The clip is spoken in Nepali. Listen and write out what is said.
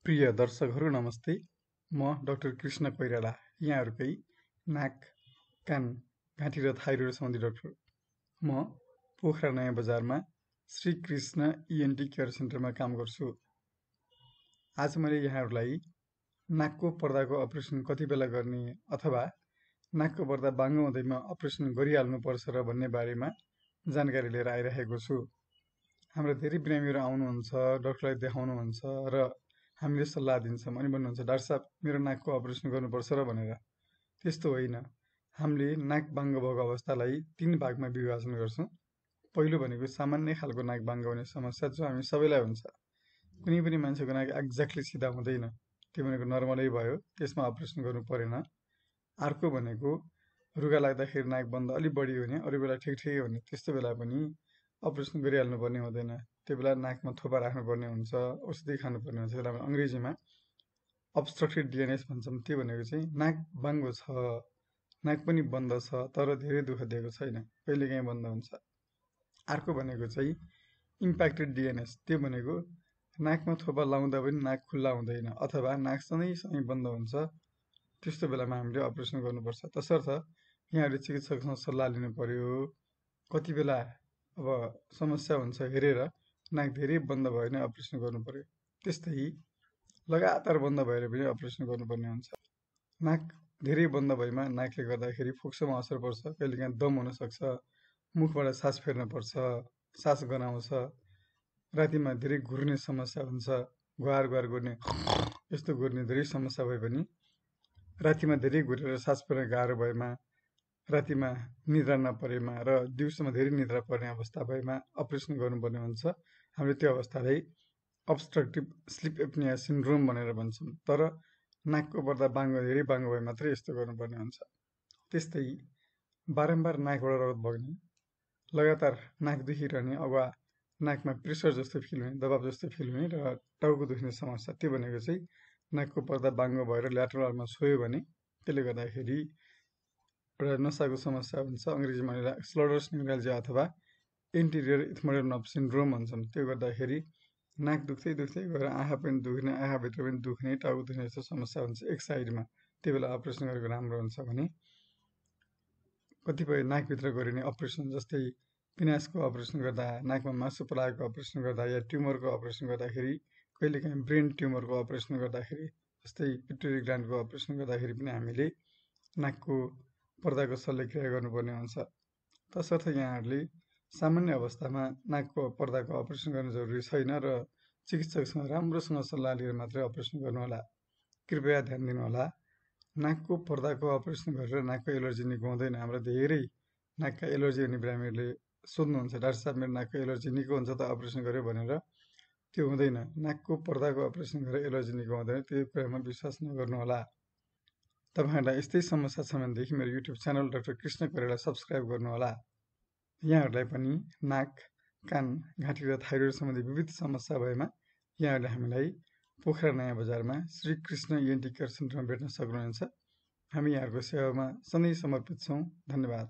प्रिय दर्शकहरू नमस्ते। म डाक्टर कृष्ण कोइराला, यहाँहरूकै नाक, कान, घाँटी र थाइरोइड सम्बन्धी डाक्टर। म पोखरा नयाँ बजारमा श्री कृष्ण इएनटी केयर सेन्टरमा काम गर्छु। आज मैले यहाँहरूलाई नाकको पर्दाको अपरेसन कति बेला गर्ने अथवा नाकको पर्दा बाङ्गो हुँदैमा अपरेसन गरिहाल्नुपर्छ र भन्ने बारेमा जानकारी लिएर आइरहेको छु। हाम्रो धेरै बिरामीहरू आउनुहुन्छ, डाक्टरलाई देखाउनुहुन्छ र हामीले सल्लाह दिन्छौँ अनि भन्नुहुन्छ डाक्टर साहब मेरो नाकको अपरेसन गर्नुपर्छ र भनेर। त्यस्तो होइन। हामीले नाक बाङ्गो भएको अवस्थालाई 3 भागमा विभाजन गर्छौँ। पहिलो भनेको सामान्य खालको नाक बाङ्गो हुने समस्या जो हामी सबैलाई हुन्छ। कुनै पनि मान्छेको नाक एक्ज्याक्टली सिधा हुँदैन, त्यो भनेको नर्मलै भयो, त्यसमा अपरेसन गर्नु परेन। अर्को भनेको रुगा लाग्दाखेरि नाक बन्द अलि बढी हुने, अरू बेला ठिकै हुने, त्यस्तो बेला पनि अपरेसन गरिहाल्नु पर्ने हुँदैन। त्यो बेला नाकमा थोपा राख्नुपर्ने हुन्छ, औषधि खानुपर्ने हुन्छ। त्यसलाई अङ्ग्रेजीमा अब्स्ट्रक्टेड डिएनएस भन्छौँ। त्यो भनेको चाहिँ नाक बाङ्गो छ, नाक पनि बन्द छ, तर धेरै दुःख दिएको छैन, कहिलेकाहीँ बन्द हुन्छ। अर्को भनेको चाहिँ इम्प्याक्टेड डिएनएस। त्यो भनेको नाकमा थोपा लाउँदा पनि नाक खुल्ला हुँदैन अथवा नाक सधैँ बन्द हुन्छ। त्यस्तो बेलामा हामीले अपरेसन गर्नुपर्छ। तसर्थ यहाँहरूले चिकित्सकसँग सल्लाह लिनु पर्यो। कति बेला अब समस्या हुन्छ हेरेर नाक धेरै बन्द भयो भने अपरेसन गर्नु पर्यो। त्यस्तै लगातार बन्द भएर पनि अपरेसन गर्नुपर्ने हुन्छ। नाक धेरै बन्द भएमा नाकले गर्दाखेरि फोक्सोमा असर पर्छ, कहिलेकाहीँ दम हुनसक्छ, मुखबाट सास फेर्न पर्छ, सास गनाउँछ, रातिमा धेरै घुर्ने समस्या हुन्छ, गुहार गुहार गर्ने यस्तो गर्ने धेरै समस्या भए पनि, रातिमा धेरै घुरेर सास फेर्न गाह्रो भएमा, रातिमा निद्रा नपरेमा र दिउँसोमा धेरै निद्रा पर्ने अवस्था भएमा अपरेसन गर्नुपर्ने हुन्छ। हामीले त्यो अवस्थालाई अब्स्ट्रक्टिभ स्लिप एप्निया सिन्ड्रोम भनेर भन्छौँ। तर नाकको पर्दा धेरै बाङ्गो भए मात्रै यस्तो गर्नुपर्ने हुन्छ। त्यस्तै बारम्बार नाकबाट रगत बग्ने, लगातार नाक दुखिरहने, अथवा नाकमा प्रेसर जस्तो फिल हुने, दबाब जस्तो फिल हुने र टाउको दुख्ने समस्या, त्यो भनेको चाहिँ नाकको पर्दा बाङ्गो भएर ल्याटरलमा छोयो भने त्यसले गर्दाखेरि एउटा नसाको समस्या हुन्छ। अङ्ग्रेजीमा स्लडर्स न्युराल्जिया अथवा एन्टिरियर इथमोइडल नर्भ सिन्ड्रोम भन्छौँ। त्यो गर्दाखेरि नाक दुख्दै दुख्दै गएर आँखा पनि दुख्ने, आँखाभित्र पनि दुख्ने, टाउको दुख्ने जस्तो समस्या हुन्छ एक साइडमा। त्यो बेला अपरेसन गरेको राम्रो हुन्छ भने कतिपय नाकभित्र गरिने अपरेसन जस्तै पिनासको अपरेसन गर्दा, नाकमा मासु पलाएको अपरेसन गर्दा या ट्युमरको अपरेसन गर्दाखेरि, कहिलेकाहीँ ब्रेन ट्युमरको अपरेसन गर्दाखेरि, जस्तै पिट्युटरी ग्ल्यान्डको अपरेसन गर्दाखेरि पनि हामीले नाकको पर्दाको शल्यक्रिया गर्नुपर्ने हुन्छ। तसर्थ यहाँहरूले सामान्य अवस्थामा नाकको पर्दाको अपरेसन गर्न जरुरी छैन र चिकित्सकसँग राम्रोसँग सल्लाह लिएर मात्रै अपरेसन गर्नुहोला। कृपया ध्यान दिनुहोला, नाकको पर्दाको अपरेसन गरेर नाकको एलर्जी निको हुँदैन। हाम्रो धेरै नाकका एलर्जी हुने बिरामीहरूले सोध्नुहुन्छ डाक्टर साहब मेरो नाकको एलर्जी निको हुन्छ त अपरेसन गर्यो भनेर। त्यो हुँदैन। नाकको पर्दाको अपरेसन गरेर एलर्जी निको हुँदैन, त्यो कुरामा विश्वास नगर्नुहोला। तपाईहरुलाई यस्तै समस्या छ भनेदेखि मेरो YouTube channel doctor Krishna Koirala subscribe गर्नुहोला। यहाँहरूलाई पनि नाक, कान, घाँटी र थाइरोइड सम्बन्धी विविध समस्या भएमा यहाँहरूले हामीलाई पोखरा नयाँ बजारमा श्री कृष्ण इएनटी केयर सेन्टरमा भेट्न सक्नुहुन्छ। हामी यहाँहरूको सेवामा सधैँ समर्पित छौँ। धन्यवाद।